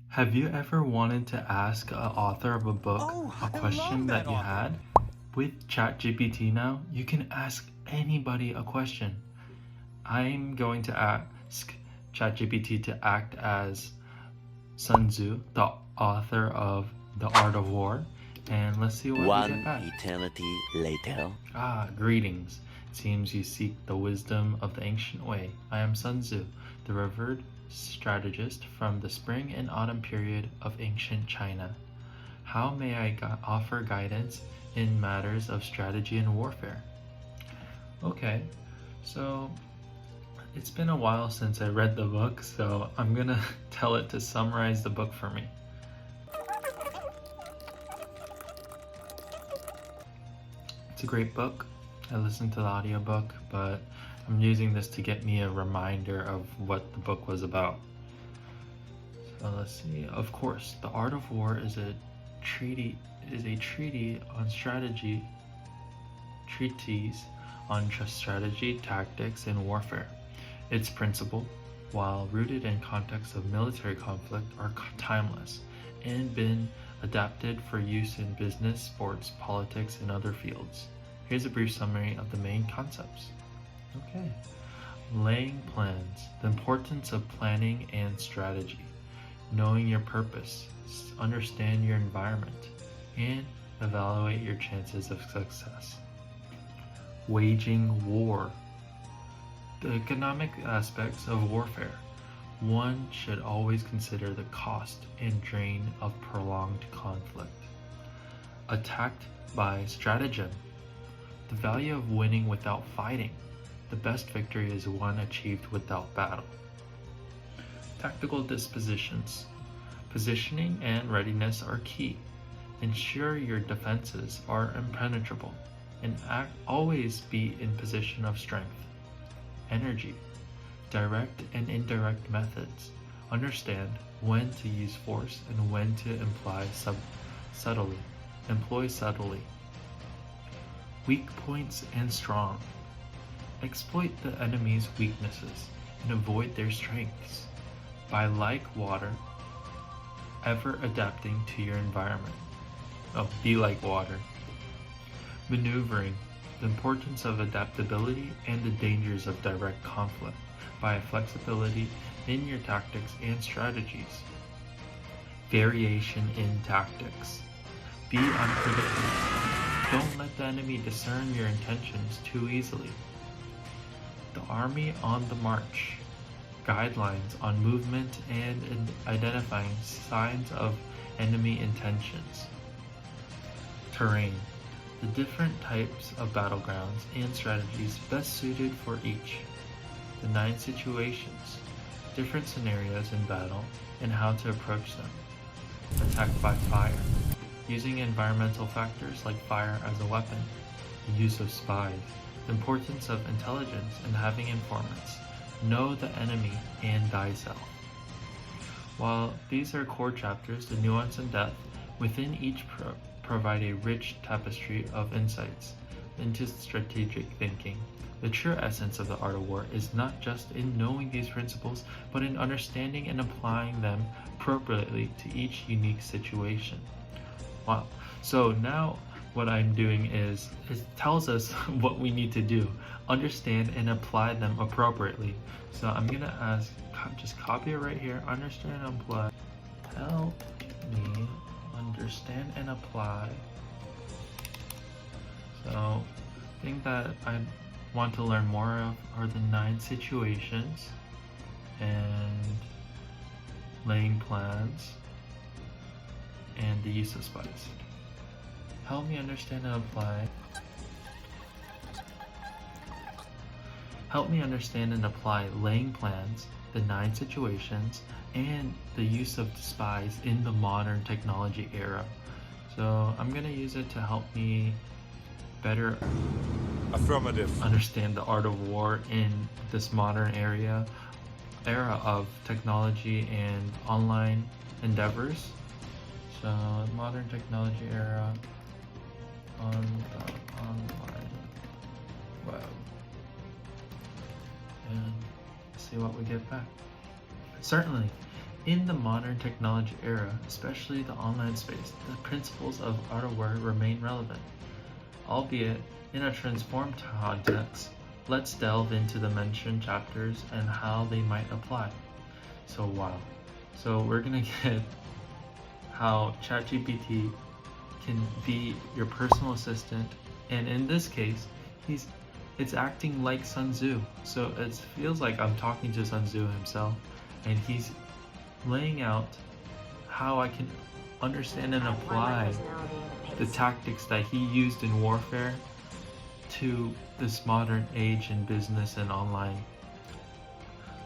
Have you ever wanted to ask an author of a book Oh, a I question love that that you author. had? With ChatGPT now, you can ask anybody a question. I'm going to ask ChatGPT to act as Sun Tzu, the author of The Art of War, and let's see what we get One back. eternity later. Greetings. Seems you seek the wisdom of the ancient way. I am Sun Tzu, the revered strategist from the spring and autumn period of ancient China. How may I offer guidance in matters of strategy and warfare? Okay, so it's been a while since I read the book, so I'm gonna tell it to summarize the book for me. It's a great book. I listened to the audiobook, but I'm using this to get me a reminder of what the book was about. So let's see. Of course, The Art of War is a treatise on strategy, treatise on strategy, tactics, and warfare. Its principle, while rooted in context of military conflict, are timeless and been adapted for use in business, sports, politics, and other fields. Here's a brief summary of the main concepts. Okay. Laying plans. The importance of planning and strategy. Knowing your purpose. Understand your environment. And evaluate your chances of success. Waging war. The economic aspects of warfare. One should always consider the cost and drain of prolonged conflict. Attacked by stratagem. The value of winning without fighting. The best victory is one achieved without battle. Tactical dispositions. Positioning and readiness are key. Ensure your defenses are impenetrable and always be in position of strength. Energy. Direct and indirect methods. Understand when to use force and when to employ subtly. Weak points and strong. Exploit the enemy's weaknesses and avoid their strengths. By like water, ever adapting to your environment. Be like water. Maneuvering. The importance of adaptability and the dangers of direct conflict by flexibility in your tactics and strategies. Variation in tactics. Be unpredictable. Don't let the enemy discern your intentions too easily. The army on the march. Guidelines on movement and identifying signs of enemy intentions. Terrain. The different types of battlegrounds and strategies best suited for each. The 9 situations. Different scenarios in battle and how to approach them. Attack by fire. Using environmental factors like fire as a weapon. The use of spies. The importance of intelligence and having informants. Know the enemy and thyself. While these are core chapters, the nuance and depth within each provide a rich tapestry of insights into strategic thinking. The true essence of the art of war is not just in knowing these principles, but in understanding and applying them appropriately to each unique situation. Wow. So now what I'm doing is it tells us what we need to do, understand and apply them appropriately. So I'm gonna ask, just copy it right here, understand and apply. Help me understand and apply. So the thing that I want to learn more of are the 9 situations and laying plans and the use of spies. Help me understand and apply. Help me understand and apply laying plans, the 9 situations, and the use of spies in the modern technology era. So I'm gonna use it to help me better understand the art of war in this modern era of technology and online endeavors. So modern technology era on the online web. And see what we get back. Certainly, In the modern technology era, especially the online space, the principles of outerwear remain relevant. Albeit in a transformed context, let's delve into the mentioned chapters and how they might apply. So we're gonna get how ChatGPT can be your personal assistant, and in this case, it's acting like Sun Tzu. So it feels like I'm talking to Sun Tzu himself, and he's laying out how I can understand and apply the tactics that he used in warfare to this modern age in business and online.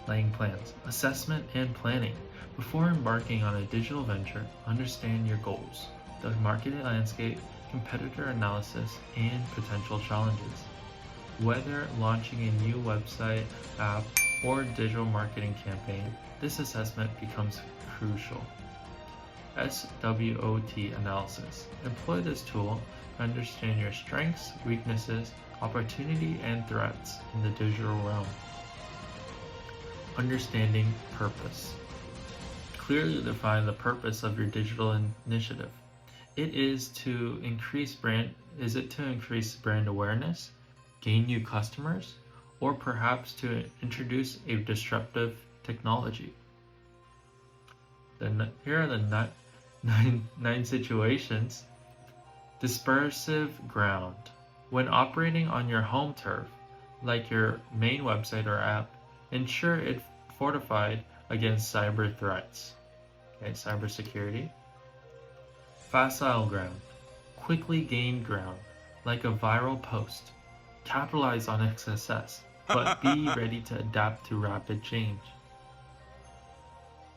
Laying plans, assessment, and planning. Before embarking on a digital venture, understand your goals, the market landscape, competitor analysis, and potential challenges. Whether launching a new website, app, or digital marketing campaign, this assessment becomes crucial. SWOT analysis. Employ this tool to understand your strengths, weaknesses, opportunity, and threats in the digital realm. Understanding purpose. Clearly define the purpose of your digital initiative. Is it to increase brand awareness, gain new customers, or perhaps to introduce a disruptive technology? Then here are the nine situations. Dispersive ground. When operating on your home turf, like your main website or app, ensure it fortified against cyber threats. Okay, cybersecurity. Facile ground. Quickly gain ground, like a viral post. Capitalize on its success, but be ready to adapt to rapid change.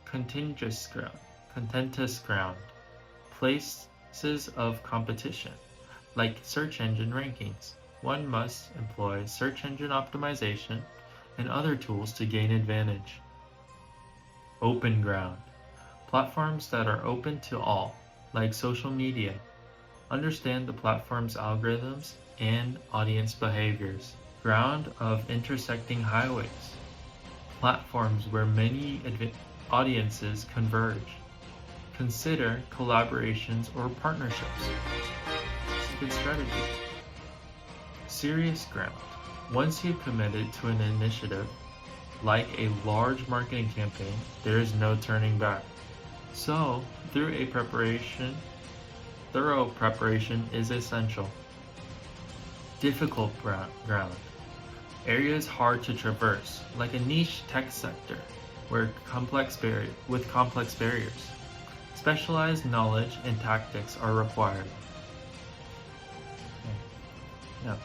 Contentious ground. Places of competition, like search engine rankings. One must employ search engine optimization and other tools to gain advantage. Open ground. Platforms that are open to all, like social media. Understand the platform's algorithms and audience behaviors. Ground of intersecting highways. Platforms where many audiences converge. Consider collaborations or partnerships. It's a good strategy. Serious ground. Once you've committed to an initiative, like a large marketing campaign, there is no turning back. So, thorough preparation is essential. Difficult ground. Areas hard to traverse, like a niche tech sector, with complex barriers. Specialized knowledge and tactics are required. Now,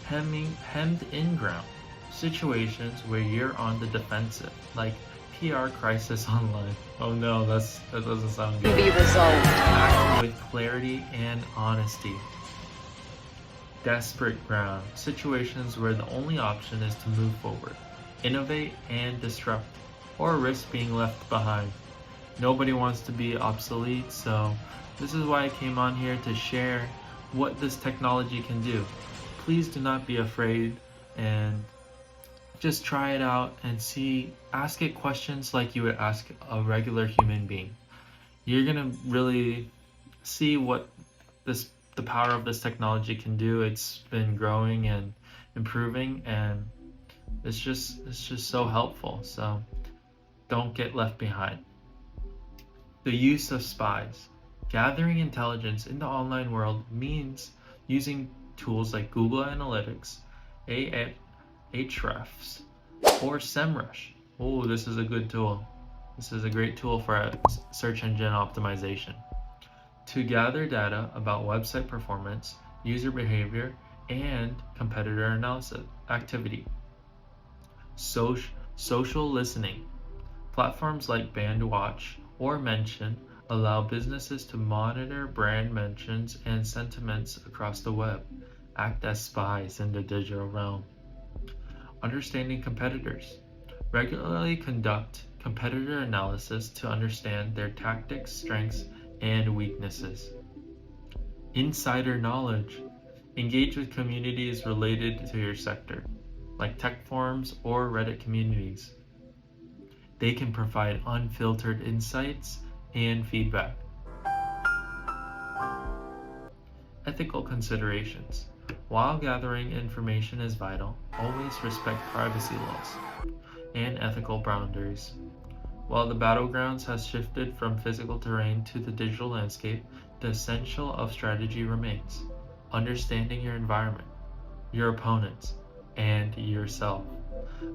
hemmed in ground. Situations where you're on the defensive, like PR crisis online. Oh no, that doesn't sound good. Be resolved. Act with clarity and honesty. Desperate ground. Situations where the only option is to move forward, innovate, and disrupt, or risk being left behind. Nobody wants to be obsolete, so this is why I came on here to share what this technology can do. Please do not be afraid and just try it out and ask it questions like you would ask a regular human being. You're gonna really see what the power of this technology can do. It's been growing and improving, and it's just so helpful. So don't get left behind. The use of spies. Gathering intelligence in the online world means using tools like Google Analytics, Ahrefs, or SEMrush. Oh, this is a good tool. This is a great tool for search engine optimization. To gather data about website performance, user behavior, and competitor analysis activity. Social listening. Platforms like Bandwatch or Mention allow businesses to monitor brand mentions and sentiments across the web, act as spies in the digital realm. Understanding competitors. Regularly conduct competitor analysis to understand their tactics, strengths, and weaknesses. Insider knowledge. Engage with communities related to your sector, like tech forums or Reddit communities. They can provide unfiltered insights and feedback. Ethical considerations. While gathering information is vital, always respect privacy laws and ethical boundaries. While the battlegrounds has shifted from physical terrain to the digital landscape, the essential of strategy remains. Understanding your environment, your opponents, and yourself.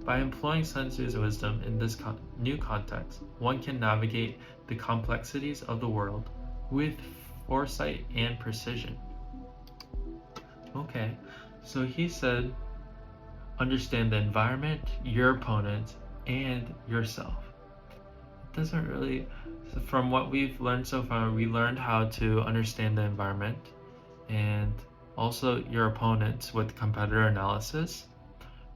By employing Sun Tzu's wisdom in this new context, one can navigate the complexities of the world with foresight and precision. Okay, so he said, understand the environment, your opponent, and yourself. It doesn't really, from what we've learned so far, we learned how to understand the environment and also your opponent with competitor analysis,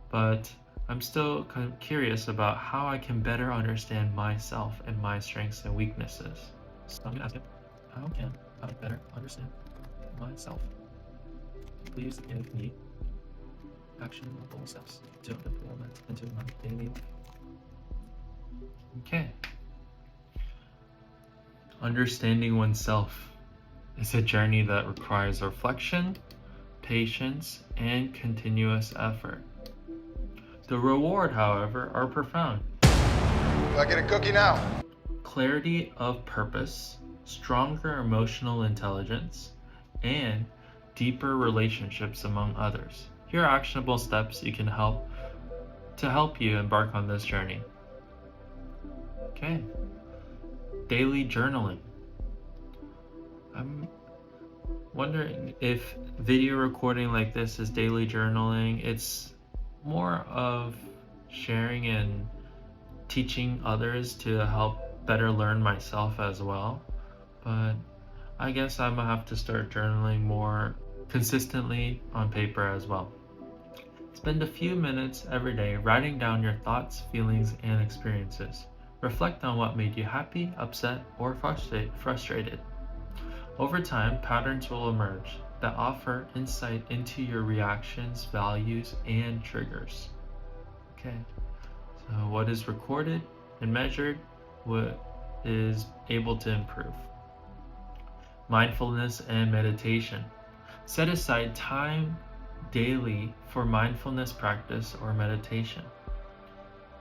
but I'm still kind of curious about how I can better understand myself and my strengths and weaknesses. So I'm gonna ask him, how can I better understand myself? Please give me actionable steps to implement into my daily life. Okay. Understanding oneself is a journey that requires reflection, patience, and continuous effort. The reward, however, are profound. Do I get a cookie now? Clarity of purpose, stronger emotional intelligence, and deeper relationships among others. Here are actionable steps you can help you embark on this journey. Okay. Daily journaling. I'm wondering if video recording like this is daily journaling. It's more of sharing and teaching others to help better learn myself as well. But I guess I'm gonna have to start journaling more consistently on paper as well. Spend a few minutes every day writing down your thoughts, feelings, and experiences. Reflect on what made you happy, upset, or frustrated. Over time, patterns will emerge that offer insight into your reactions, values, and triggers. Okay, so what is recorded and measured, what is able to improve. Mindfulness and meditation. Set aside time daily for mindfulness practice or meditation.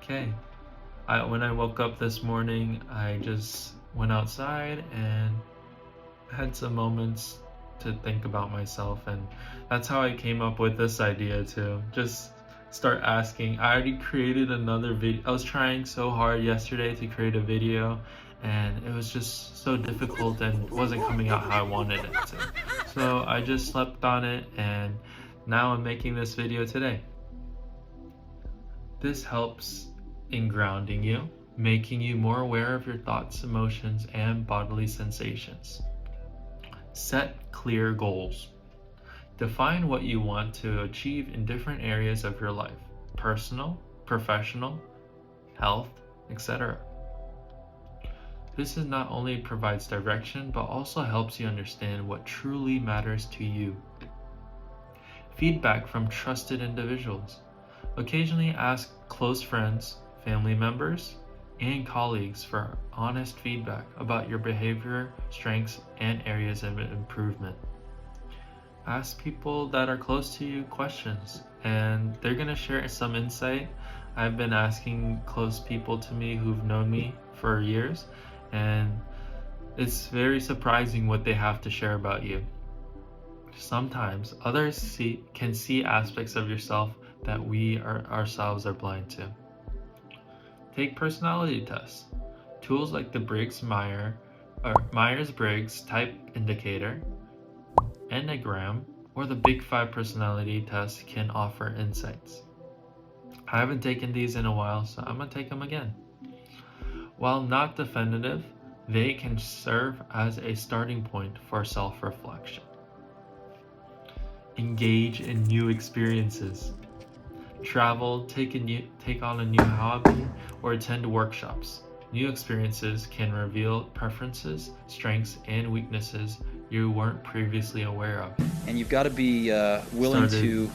Okay, when I woke up this morning, I just went outside and had some moments to think about myself, and that's how I came up with this idea to just start asking. I already created another video. I was trying so hard yesterday to create a video, and it was just so difficult and wasn't coming out how I wanted it to. So I just slept on it, and now I'm making this video today. This helps in grounding you, making you more aware of your thoughts, emotions, and bodily sensations. Set clear goals. Define what you want to achieve in different areas of your life: personal, professional, health, etc. This not only provides direction, but also helps you understand what truly matters to you. Feedback from trusted individuals. Occasionally ask close friends, family members, and colleagues for honest feedback about your behavior, strengths, and areas of improvement. Ask people that are close to you questions, and they're gonna share some insight. I've been asking close people to me who've known me for years, and it's very surprising what they have to share about you. Sometimes others can see aspects of yourself that we ourselves are blind to. Take personality tests. Tools like the Myers-Briggs Type Indicator, Enneagram, or the Big Five personality test can offer insights. I haven't taken these in a while, so I'm gonna take them again. While not definitive, they can serve as a starting point for self-reflection. Engage in new experiences. Travel, take on a new hobby, or attend workshops. New experiences can reveal preferences, strengths, and weaknesses you weren't previously aware of. And you've got to be willing to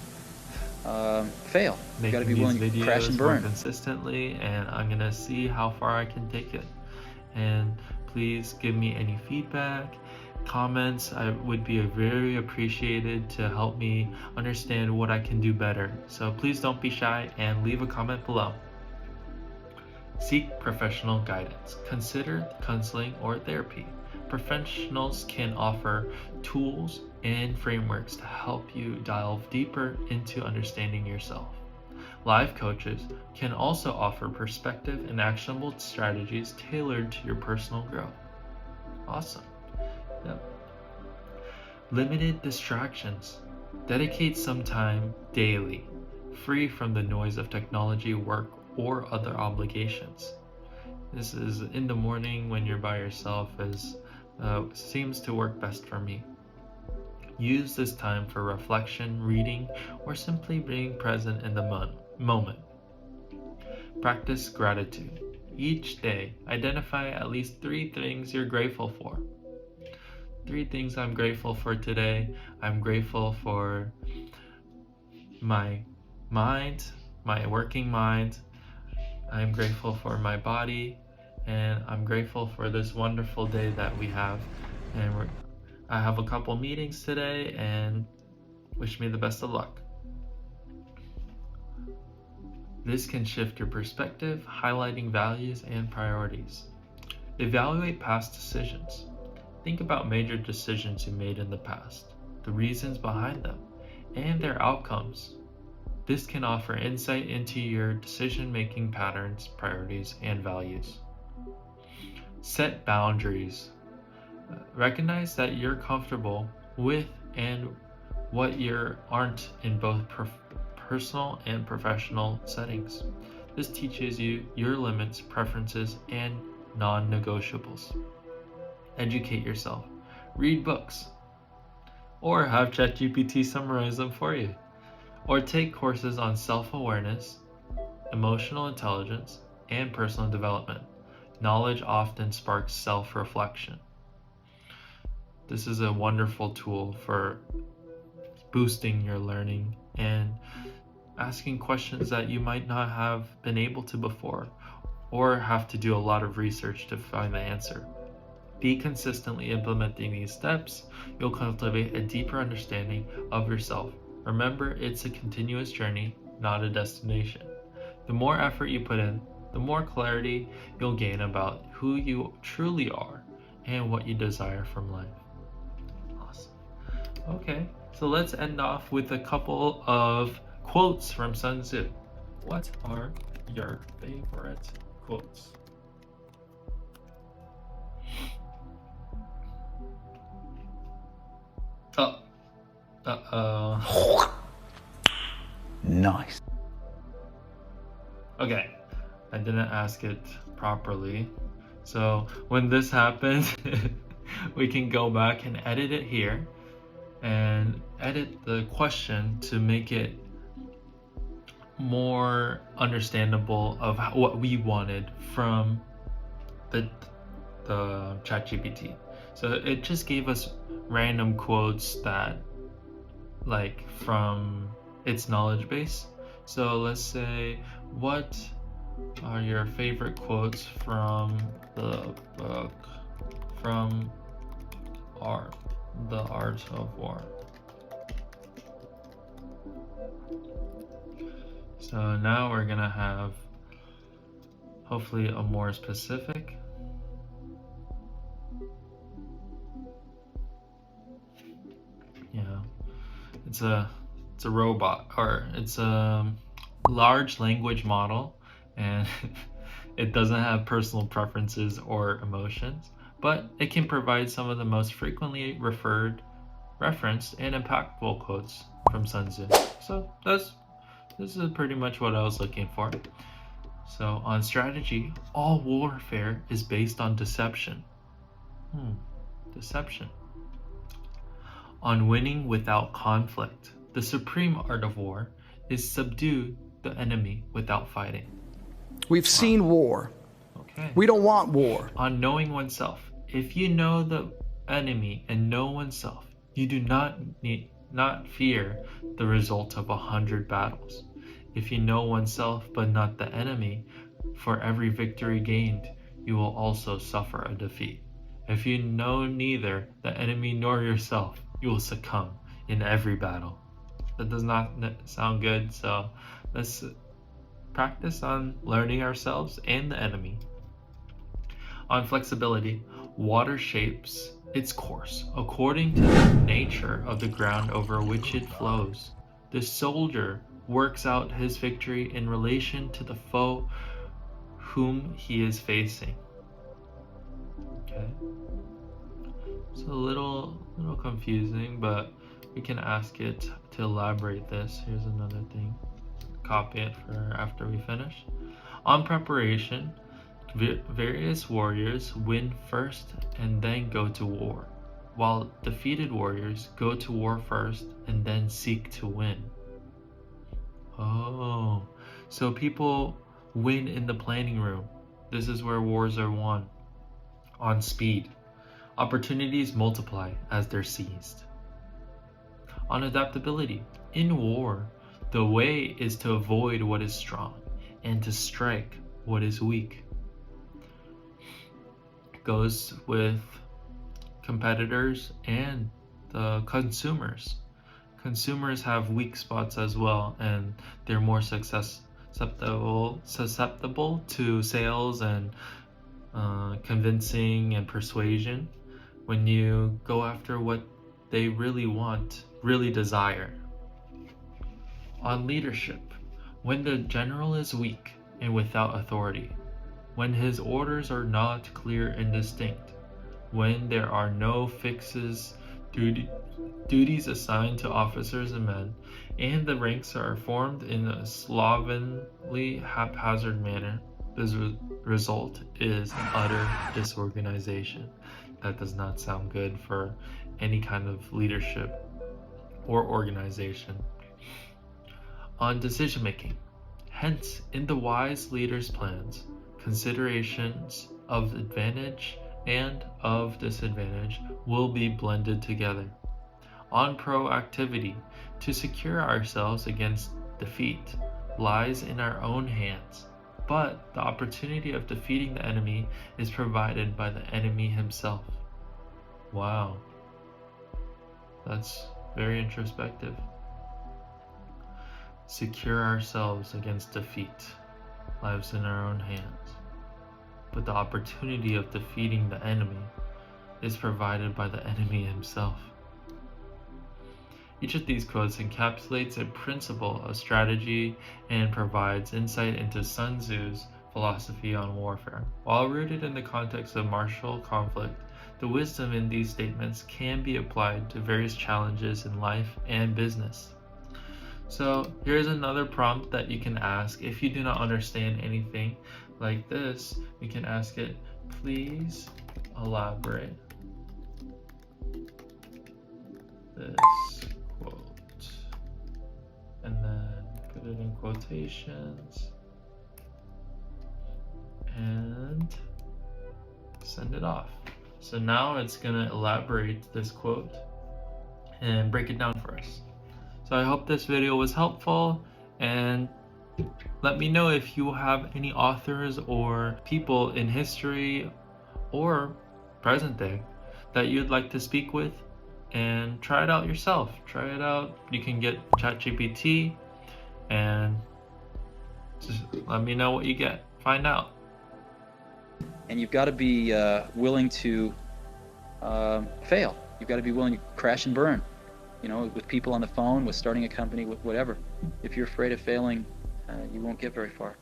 fail. You got to be making willing these to crash and videos more burn. consistently, and I'm gonna see how far I can take it. And please give me any feedback, comments. I would be very appreciated to help me understand what I can do better. So please don't be shy and leave a comment below. Seek professional guidance. Consider counseling or therapy. Professionals can offer tools and frameworks to help you delve deeper into understanding yourself. Life coaches can also offer perspective and actionable strategies tailored to your personal growth. Awesome. Yep. Limited distractions. Dedicate some time daily, free from the noise of technology, work, or other obligations. This is in the morning when you're by yourself, as seems to work best for me. Use this time for reflection, reading, or simply being present in the moment. Practice gratitude. Each day, identify at least 3 things you're grateful for. 3 things I'm grateful for today. I'm grateful for my mind, my working mind. I'm grateful for my body, and I'm grateful for this wonderful day that we have. And I have a couple meetings today, and wish me the best of luck. This can shift your perspective, highlighting values and priorities. Evaluate past decisions. Think about major decisions you made in the past, the reasons behind them, and their outcomes. This can offer insight into your decision-making patterns, priorities, and values. Set boundaries. Recognize that you're comfortable with and what you aren't in both personal and professional settings. This teaches you your limits, preferences, and non-negotiables. Educate yourself. Read books. Or have ChatGPT summarize them for you. Or take courses on self-awareness, emotional intelligence, and personal development. Knowledge often sparks self-reflection. This is a wonderful tool for boosting your learning and asking questions that you might not have been able to before, or have to do a lot of research to find the answer. Be consistently implementing these steps, you'll cultivate a deeper understanding of yourself. Remember, it's a continuous journey, not a destination. The more effort you put in, the more clarity you'll gain about who you truly are and what you desire from life. Awesome. Okay, so let's end off with a couple of quotes from Sun Tzu. What are your favorite quotes? Uh-oh. Nice. Okay, I didn't ask it properly. So when this happens, we can go back and edit it here and edit the question to make it more understandable of what we wanted from the ChatGPT. So it just gave us random quotes that, like, from its knowledge base. So let's say, what are your favorite quotes from the book from The Art of War? So now we're gonna have hopefully a more specific. Yeah, it's a robot, or it's a large language model, and it doesn't have personal preferences or emotions, but it can provide some of the most frequently referenced and impactful quotes from Sun Tzu. So this is pretty much what I was looking for. So on strategy, all warfare is based on deception. Deception. On winning without conflict, the supreme art of war is subdue the enemy without fighting. We've seen war. Okay. We don't want war. On knowing oneself, if you know the enemy and know oneself, you do not need not fear the result of 100 battles. If you know oneself but not the enemy, for every victory gained, you will also suffer a defeat. If you know neither the enemy nor yourself, you will succumb in every battle. That does not sound good, so let's practice on learning ourselves and the enemy. On flexibility, water shapes its course according to the nature of the ground over which it flows. The soldier works out his victory in relation to the foe whom he is facing. Okay. It's a little confusing, but we can ask it to elaborate this. Here's another thing. Copy it for after we finish. On preparation, various warriors win first and then go to war, while defeated warriors go to war first and then seek to win. Oh, so people win in the planning room. This is where wars are won. On speed, opportunities multiply as they're seized. On adaptability, in war, the way is to avoid what is strong and to strike what is weak. Goes with competitors and the consumers. Consumers have weak spots as well, and they're more susceptible to sales and convincing and persuasion when you go after what they really want, really desire. On leadership, when the general is weak and without authority, when his orders are not clear and distinct, when there are no fixes, duties assigned to officers and men, and the ranks are formed in a slovenly, haphazard manner, the result is utter disorganization. That does not sound good for any kind of leadership or organization. On decision making, hence, in the wise leader's plans, considerations of advantage and of disadvantage will be blended together. On proactivity, to secure ourselves against defeat lies in our own hands, but the opportunity of defeating the enemy is provided by the enemy himself. Wow, that's very introspective. Secure ourselves against defeat lies in our own hands, but the opportunity of defeating the enemy is provided by the enemy himself. Each of these quotes encapsulates a principle of strategy and provides insight into Sun Tzu's philosophy on warfare. While rooted in the context of martial conflict, the wisdom in these statements can be applied to various challenges in life and business. So here's another prompt that you can ask. If you do not understand anything like this, you can ask it, please elaborate this quote, and then put it in quotations and send it off. So now it's gonna elaborate this quote and break it down for us. So I hope this video was helpful, and let me know if you have any authors or people in history or present day that you'd like to speak with, and try it out yourself. Try it out. You can get ChatGPT and just let me know what you get. Find out. And you've got to be willing to fail. You've got to be willing to crash and burn. You know, with people on the phone, with starting a company, with whatever. If you're afraid of failing, you won't get very far.